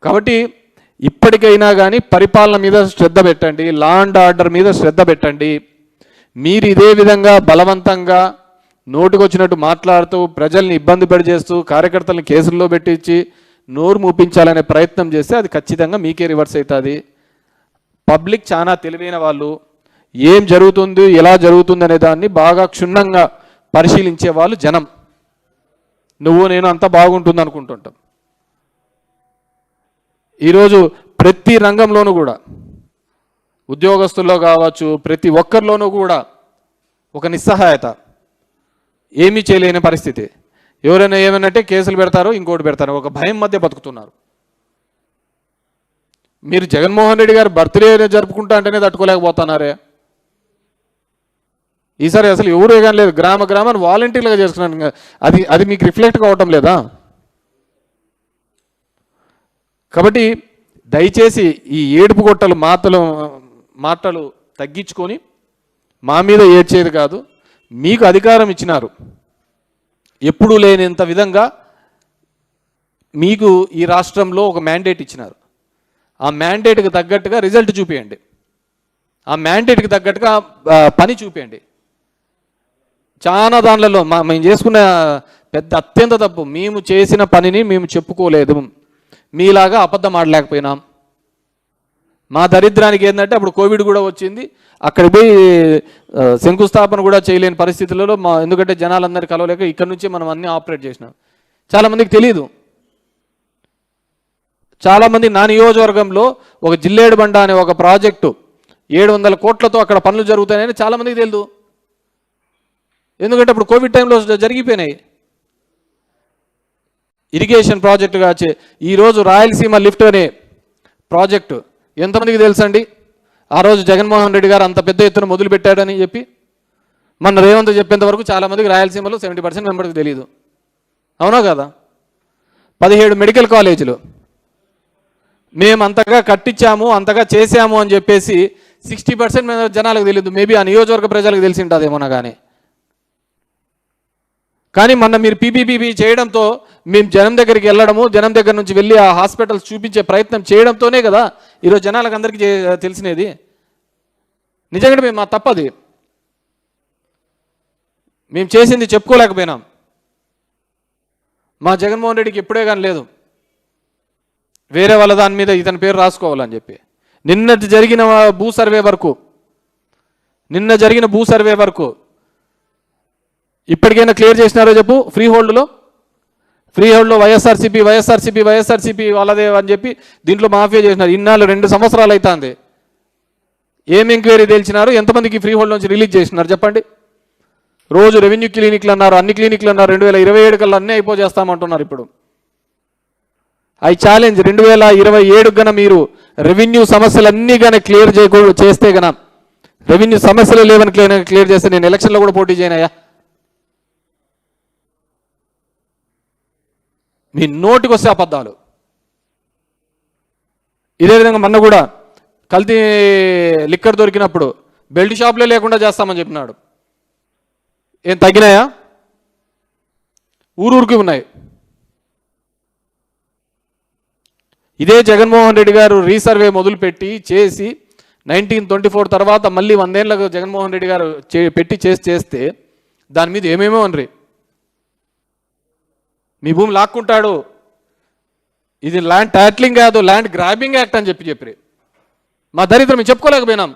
కాబట్టి ఇప్పటికైనా కానీ పరిపాలన మీద శ్రద్ధ పెట్టండి, లా అండ్ ఆర్డర్ మీద శ్రద్ధ పెట్టండి. మీరు ఇదే విధంగా బలవంతంగా నోటుకొచ్చినట్టు మాట్లాడుతూ ప్రజల్ని ఇబ్బంది పడిచేస్తూ కార్యకర్తలను కేసుల్లో పెట్టించి నోరు మూపించాలనే ప్రయత్నం చేస్తే అది ఖచ్చితంగా మీకే రివర్స్ అవుతుంది. పబ్లిక్ చాలా తెలివైన వాళ్ళు, ఏం జరుగుతుంది ఎలా జరుగుతుంది అనే దాన్ని బాగా క్షుణ్ణంగా పరిశీలించే వాళ్ళు జనం. నువ్వు నేను అంతా బాగుంటుంది అనుకుంటుంటాం. ఈరోజు ప్రతి రంగంలోనూ కూడా ఉద్యోగస్తుల్లో కావచ్చు, ప్రతి ఒక్కరిలోనూ కూడా ఒక నిస్సహాయత, ఏమీ చేయలేని పరిస్థితి. ఎవరైనా ఏమనంటే కేసులు పెడతారో ఇంకోటి పెడతారో ఒక భయం మధ్య బతుకుతున్నారు. మీరు జగన్మోహన్ రెడ్డి గారు బర్త్డే జరుపుకుంటా అంటేనే తట్టుకోలేకపోతున్నారే. ఈసారి అసలు ఎవరు ఏగాని లేదు, గ్రామాన్ని వాలంటీర్లుగా చేసుకున్నాను. అది మీకు రిఫ్లెక్ట్ కావటం లేదా? కాబట్టి దయచేసి ఈ ఏడుపు గొట్టలు మాటలు తగ్గించుకొని మా మీద ఏడ్చేది కాదు. మీకు అధికారం ఇచ్చినారు, ఎప్పుడూ లేనంత విధంగా మీకు ఈ రాష్ట్రంలో ఒక మ్యాండేట్ ఇచ్చినారు. ఆ మ్యాండేట్కి తగ్గట్టుగా రిజల్ట్ చూపించండి, ఆ మ్యాండేట్కి తగ్గట్టుగా పని చూపించండి. చాలా దానిలలో మేము చేసుకున్న పెద్ద అత్యంత తప్పు, మేము చేసిన పనిని మేము చెప్పుకోలేదు, మీలాగా అబద్ధం ఆడలేకపోయినాం. మా దరిద్రానికి ఏంటంటే అప్పుడు కోవిడ్ కూడా వచ్చింది, అక్కడ పోయి శంకుస్థాపన కూడా చేయలేని పరిస్థితులలో ఎందుకంటే జనాలందరికీ కలవలేక ఇక్కడ నుంచి మనం అన్నీ ఆపరేట్ చేసినాం. చాలామందికి తెలియదు. చాలామంది నా నియోజకవర్గంలో ఒక జిల్లేడు బండ అనే ఒక ప్రాజెక్టు 700 కోట్లతో అక్కడ పనులు జరుగుతాయని చాలామందికి తెలియదు. ఎందుకంటే అప్పుడు కోవిడ్ టైంలో జరిగిపోయినాయి. ఇరిగేషన్ ప్రాజెక్టుగా ఈరోజు రాయలసీమ లిఫ్ట్ అనే ప్రాజెక్టు ఎంతమందికి తెలుసండి? ఆ రోజు జగన్మోహన్ రెడ్డి గారు అంత పెద్ద ఎత్తున మొదలు పెట్టాడని చెప్పి మన రేవంత్ చెప్పేంత వరకు చాలామందికి రాయలసీమలో 70% మెంబర్కి తెలియదు. అవునా కదా? 17 మెడికల్ కాలేజీలు మేము అంతగా కట్టించాము, అంతగా చేశాము అని చెప్పేసి 60% జనాలకు తెలియదు. మేబీ ఆ నియోజకవర్గ ప్రజలకు తెలిసి ఉంటుందేమోనా. కానీ మొన్న మీరు పీపీపీ చేయడంతో మేము జనం దగ్గరికి వెళ్ళడము, జనం దగ్గర నుంచి వెళ్ళి ఆ హాస్పిటల్స్ చూపించే ప్రయత్నం చేయడంతోనే కదా ఈరోజు జనాలకు అందరికీ తెలిసినది. నిజంగా మేము మా తప్పది, మేము చేసింది చెప్పుకోలేకపోయినాం. మా జగన్మోహన్ రెడ్డికి ఎప్పుడే కానీ లేదు వేరే వాళ్ళ దాని మీద ఇతని పేరు రాసుకోవాలని చెప్పి. నిన్న జరిగిన భూ సర్వే వరకు ఇప్పటికైనా క్లియర్ చేసినారో చెప్పు. ఫ్రీ హోల్డ్లో వైఎస్ఆర్సీపీ వాళ్ళదే అని చెప్పి దీంట్లో మాఫియా చేసినారు. ఇన్నాళ్ళు 2 సంవత్సరాలు అవుతుంది. ఏం ఎంక్వైరీ తేల్చినారు? ఎంతమందికి ఫ్రీ హోల్డ్ నుంచి రిలీజ్ చేసినారు చెప్పండి? రోజు రెవెన్యూ క్లినిక్లు అన్నారు, అన్ని క్లినిక్లు అన్నారు, 2027 కల్లా అన్నీ అయిపోజేస్తామంటున్నారు. ఇప్పుడు ఐ ఛాలెంజ్ 2027 గన మీరు రెవెన్యూ సమస్యలన్నీ కానీ క్లియర్ చేస్తే గన, రెవెన్యూ సమస్యలు లేవని క్లియర్ చేస్తే నేను ఎలక్షన్లో కూడా పోటీ చేయనయ్యా. మీ నోటికి వస్తే అబద్ధాలు. ఇదే విధంగా మొన్న కూడా కల్తీ లిక్కర్ దొరికినప్పుడు బెల్ట్ షాప్లే లేకుండా చేస్తామని చెప్పినాడు. ఏం తగ్గినాయా? ఊరూరికి ఉన్నాయి. ఇదే జగన్మోహన్ రెడ్డి గారు రీసర్వే మొదలుపెట్టి చేసి 1924 తర్వాత మళ్ళీ 100 ఏళ్ళకు జగన్మోహన్ రెడ్డి గారు పెట్టి చేస్తే దాని మీద ఏమేమో అనరి. మీ భూమి లాక్కుంటాడు, ఇది ల్యాండ్ టైటిలింగ్ కాదు, ల్యాండ్ గ్రాబింగ్ యాక్ట్ అని చెప్పి మా దరిద్రం మేము చెప్పుకోలేకపోయినాం.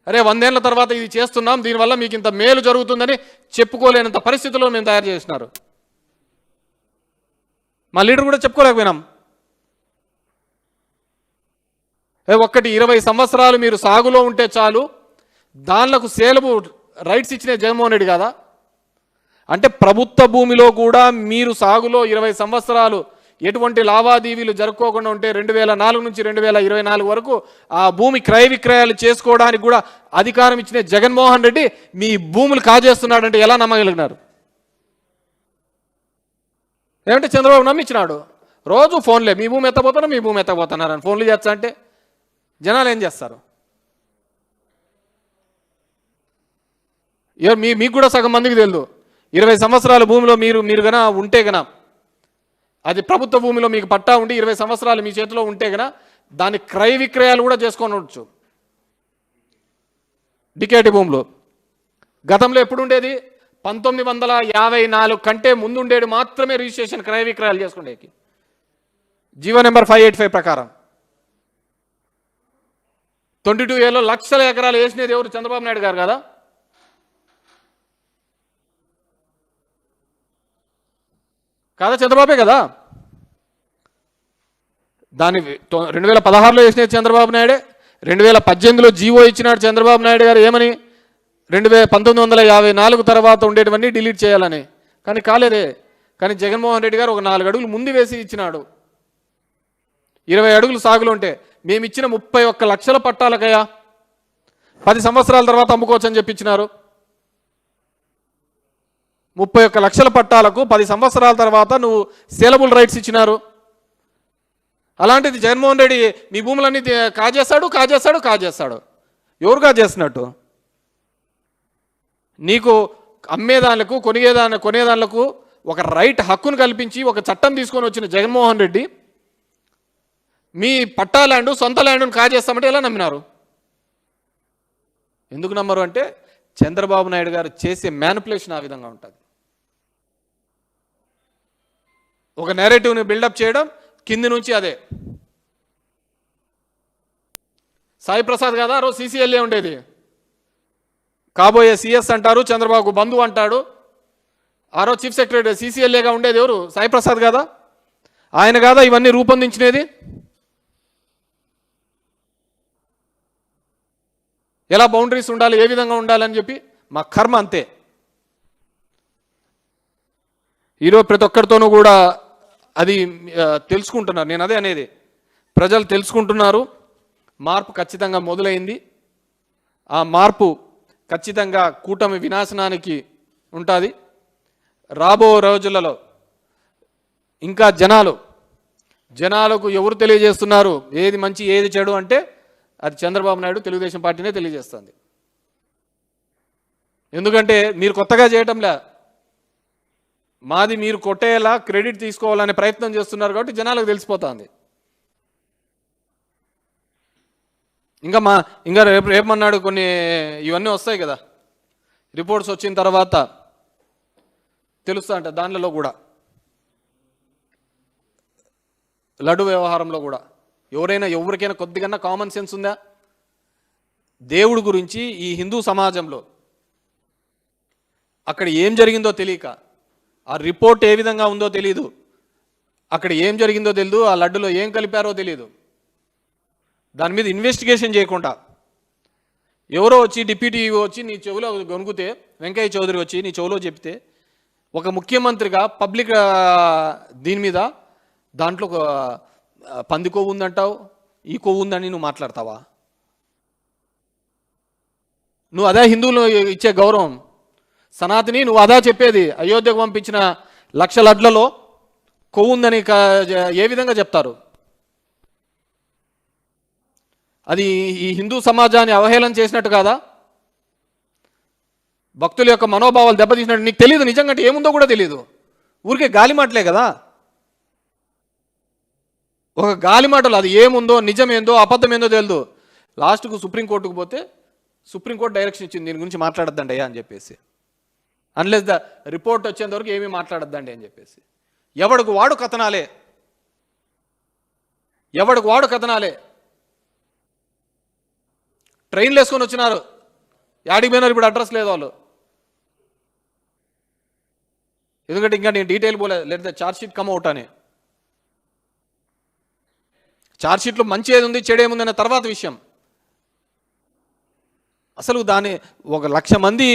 అరే 100 ఏళ్ళ తర్వాత ఇది చేస్తున్నాం, దీనివల్ల మీకు ఇంత మేలు జరుగుతుందని చెప్పుకోలేనంత పరిస్థితుల్లో మేము తయారు చేసినారు. మా లీడర్ కూడా చెప్పుకోలేకపోయినాం. ఒక్కటి 20 సంవత్సరాలు మీరు సాగులో ఉంటే చాలు, దానిలకు సేలబు రైట్స్ ఇచ్చిన జగన్మోహన్ రెడ్డి కాదా? అంటే ప్రభుత్వ భూమిలో కూడా మీరు సాగులో 20 సంవత్సరాలు ఎటువంటి లావాదేవీలు జరుపుకోకుండా ఉంటే 2004 నుంచి 2024 వరకు ఆ భూమి క్రయ విక్రయాలు చేసుకోవడానికి కూడా అధికారం ఇచ్చిన జగన్మోహన్ రెడ్డి మీ భూములు కాజేస్తున్నాడంటే ఎలా నమ్మగలిగినారు? ఏమంటే చంద్రబాబు నమ్మించినాడు. రోజు ఫోన్లే, మీ భూమి ఎత్తపోతున్నారని ఫోన్లు చేస్తా అంటే జనాలు ఏం చేస్తారు? మీకు కూడా సగం మందికి తెలియదు. 20 సంవత్సరాల భూమిలో మీరు గన ఉంటే గన అది ప్రభుత్వ భూమిలో మీకు పట్టా ఉండి 20 సంవత్సరాలు మీ చేతిలో ఉంటే గన దాని క్రయ విక్రయాలు కూడా చేసుకోవచ్చు. డికేటి భూములు గతంలో ఎప్పుడు ఉండేది? 1954 కంటే ముందు ఉండేది మాత్రమే రిజిస్ట్రేషన్ క్రయ విక్రయాలు చేసుకునేకి జీవో నెంబర్ 585 ప్రకారం. 22 ఏళ్ళలో లక్షల ఎకరాలు వేసినది ఎవరు? చంద్రబాబు నాయుడు గారు కదా. కాదా? చంద్రబాబే కదా. దాని 2016లో వేసినది చంద్రబాబు నాయుడే. 2018లో జీవో ఇచ్చినాడు చంద్రబాబు నాయుడు గారు ఏమని? 1954 తర్వాత ఉండేటివన్నీ డిలీట్ చేయాలని. కానీ కాలేదే. కానీ జగన్మోహన్ రెడ్డి గారు ఒక 4 అడుగులు ముందు వేసి ఇచ్చినాడు. 20 అడుగులు సాగులు ఉంటే మేము ఇచ్చిన 31 లక్షల పట్టాలకయ్యా 10 సంవత్సరాల తర్వాత అమ్ముకోవచ్చు అని చెప్పించినారు. 31 లక్షల పట్టాలకు 10 సంవత్సరాల తర్వాత నువ్వు సేలబుల్ రైట్స్ ఇచ్చినారు. అలాంటిది జగన్మోహన్ రెడ్డి మీ భూములన్నీ కాజేస్తాడు. ఎవరు కాజేస్తున్నట్టు? నీకు అమ్మేదానికి కొనేదానికి ఒక రైట్ హక్కును కల్పించి ఒక చట్టం తీసుకొని వచ్చిన జగన్మోహన్ రెడ్డి మీ పట్టా ల్యాండ్ సొంత ల్యాండ్ను కాజేస్తామంటే ఎలా నమ్మినారు? ఎందుకు నమ్మరు అంటే చంద్రబాబు నాయుడు గారు చేసే మ్యానిపులేషన్ ఆ విధంగా ఉంటుంది. ఒక నెరేటివ్ని బిల్డప్ చేయడం, కింది నుంచి అదే. సాయి ప్రసాద్ కదా రోజు సీసీఎల్ఏ ఉండేది, కాబోయే సిఎస్ అంటారు, చంద్రబాబు బంధు అంటాడు. ఆ రోజు చీఫ్ సెక్రటరీ సీసీఎల్ఏగా ఉండేది ఎవరు? సాయి ప్రసాద్ కదా. ఆయన కాదా ఇవన్నీ రూపొందించినది? ఎలా బౌండరీస్ ఉండాలి, ఏ విధంగా ఉండాలని చెప్పి మా కర్మ అంతే. ఈరోజు ప్రతి ఒక్కరితోనూ కూడా అది తెలుసుకుంటున్నారు. నేను అదే అనేది, ప్రజలు తెలుసుకుంటున్నారు. మార్పు ఖచ్చితంగా మొదలైంది. ఆ మార్పు ఖచ్చితంగా కూటమి వినాశనానికి ఉంటుంది. రాబో రోజులలో ఇంకా జనాలకు ఎవరు తెలియజేస్తున్నారు ఏది మంచి ఏది చెడు అంటే అది చంద్రబాబు నాయుడు తెలుగుదేశం పార్టీనే తెలియజేస్తుంది. ఎందుకంటే మీరు కొత్తగా చేయటంలే, మాది మీరు కొట్టేలా క్రెడిట్ తీసుకోవాలనే ప్రయత్నం చేస్తున్నారు కాబట్టి జనాలకు తెలిసిపోతుంది. ఇంకా రేపమన్నాడు కొన్ని ఇవన్నీ వస్తాయి కదా, రిపోర్ట్స్ వచ్చిన తర్వాత తెలుస్తా అంట. దానిలో కూడా లడ్డు వ్యవహారంలో కూడా ఎవరికైనా కొద్దిగా కామన్ సెన్స్ ఉందా? దేవుడి గురించి ఈ హిందూ సమాజంలో అక్కడ ఏం జరిగిందో తెలియక, ఆ రిపోర్ట్ ఏ విధంగా ఉందో తెలియదు, అక్కడ ఏం జరిగిందో తెలియదు, ఆ లడ్డులో ఏం కలిపారో తెలియదు. దాని మీద ఇన్వెస్టిగేషన్ చేయకుండా ఎవరో వచ్చి డిప్యూటీ వచ్చి నీ చెవిలో గొనుగుతే, వెంకయ్య చౌదరి వచ్చి నీ చెవిలో చెప్తే, ఒక ముఖ్యమంత్రిగా పబ్లిక్ దీని మీద దాంట్లో పంది కొవ్వు ఉందంటావు, ఈ కొవ్వు ఉందని నువ్వు మాట్లాడతావా? నువ్వు అదే హిందువులు ఇచ్చే గౌరవం సనాతిని, నువ్వు అదా చెప్పేది. అయోధ్యకు పంపించిన 1,00,000 లడ్లలో కొవ్వు ఉందని ఏ విధంగా చెప్తారు? అది ఈ హిందూ సమాజాన్ని అవహేళన చేసినట్టు కాదా? భక్తుల యొక్క మనోభావాలు దెబ్బతీసినట్టు. నీకు తెలియదు నిజంగా ఏముందో కూడా తెలియదు, ఊరికే గాలి మాటలే కదా. ఒక గాలి మాటలు, అది ఏముందో నిజమేందో అబద్ధమేందో తెలియదు. లాస్ట్కు సుప్రీంకోర్టుకు పోతే సుప్రీంకోర్టు డైరెక్షన్ ఇచ్చింది దీని గురించి మాట్లాడద్దండి అయ్యా అని చెప్పేసి, అన్లెస్ ద రిపోర్ట్ వచ్చేంతవరకు ఏమీ మాట్లాడద్దండి అని చెప్పేసి. ఎవడికి వాడు కథనాలే. ట్రైన్లు వేసుకొని వచ్చినారు, యాడికి పోయినారు ఇప్పుడు అడ్రస్ లేదు వాళ్ళు. ఎందుకంటే ఇంకా నేను డీటెయిల్ పోలే, let the charge sheet come out అని. ఛార్జ్ షీట్లో మంచి ఏది ఉంది చెడు ఏముంది అనే తర్వాత విషయం. అసలు దాని 1,00,000 మంది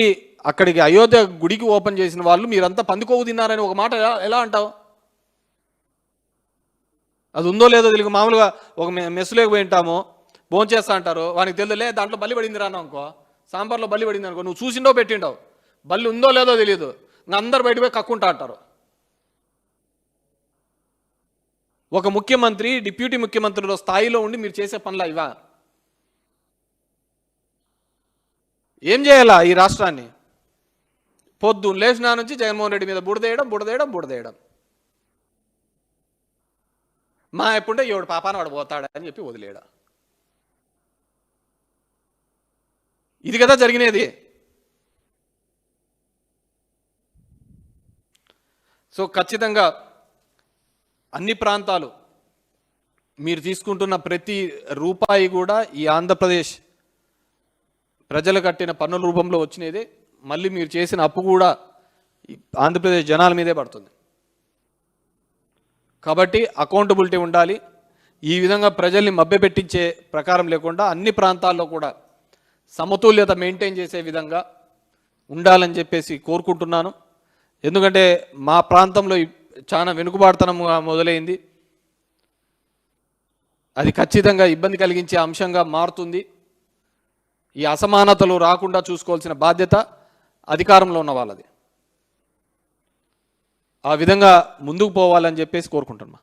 అక్కడికి అయోధ్య గుడికి ఓపెన్ చేసిన వాళ్ళు మీరంతా పందికొవ్వు తిన్నారని ఒక మాట ఎలా అంటావు? అది ఉందో లేదో తెలియదు. మామూలుగా ఒక మెస్సులోకి పోయి ఉంటాము, భోంచేస్తా అంటారు, వానికి తెలియదులే దాంట్లో బల్లి పడింది రాను అనుకో, సాంబార్లో బల్లి పడింది అనుకో, నువ్వు చూసిండో పెట్టిండవు, బల్లి ఉందో లేదో తెలియదు, ఇంకా అందరు బయట పోయి కక్కుంటా అంటారు. ఒక ముఖ్యమంత్రి డిప్యూటీ ముఖ్యమంత్రిలో స్థాయిలో ఉండి మీరు చేసే పనులా ఇవా? ఏం చేయాలా ఈ రాష్ట్రాన్ని? పొద్దున్న లేచినా నుంచి జగన్మోహన్ రెడ్డి మీద బుడదేయడం. మా ఎప్పుడే ఎవడు పాపాన వాడు పోతాడని చెప్పి వదిలేడా. ఇది కదా జరిగినది. సో ఖచ్చితంగా అన్ని ప్రాంతాలు మీరు తీసుకుంటున్న ప్రతి రూపాయి కూడా ఈ ఆంధ్రప్రదేశ్ ప్రజలు కట్టిన పన్నుల రూపంలో వచ్చినదే. మళ్ళీ మీరు చేసిన అప్పు కూడా ఆంధ్రప్రదేశ్ జనాల మీదే పడుతుంది. కాబట్టి అకౌంటబిలిటీ ఉండాలి. ఈ విధంగా ప్రజల్ని మభ్యపెట్టించే ప్రకారం లేకుండా అన్ని ప్రాంతాల్లో కూడా సమతుల్యత మెయింటైన్ చేసే విధంగా ఉండాలని చెప్పేసి కోరుకుంటున్నాను. ఎందుకంటే మా ప్రాంతంలో చాలా వెనుకబాటుతనం మొదలైంది. అది ఖచ్చితంగా ఇబ్బంది కలిగించే అంశంగా మారుతుంది. ఈ అసమానతలు రాకుండా చూసుకోవాల్సిన బాధ్యత అధికారంలో ఉన్న వాళ్ళది. ఆ విధంగా ముందుకు పోవాలని చెప్పేసి కోరుకుంటున్నా.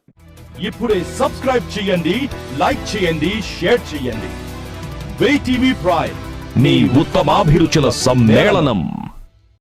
ఇప్పుడే సబ్స్క్రైబ్ చేయండి, లైక్ చేయండి, షేర్ చేయండి. VTV ప్రైమ్, నీ ఉత్తమాభిరుచుల సమ్మేళనం.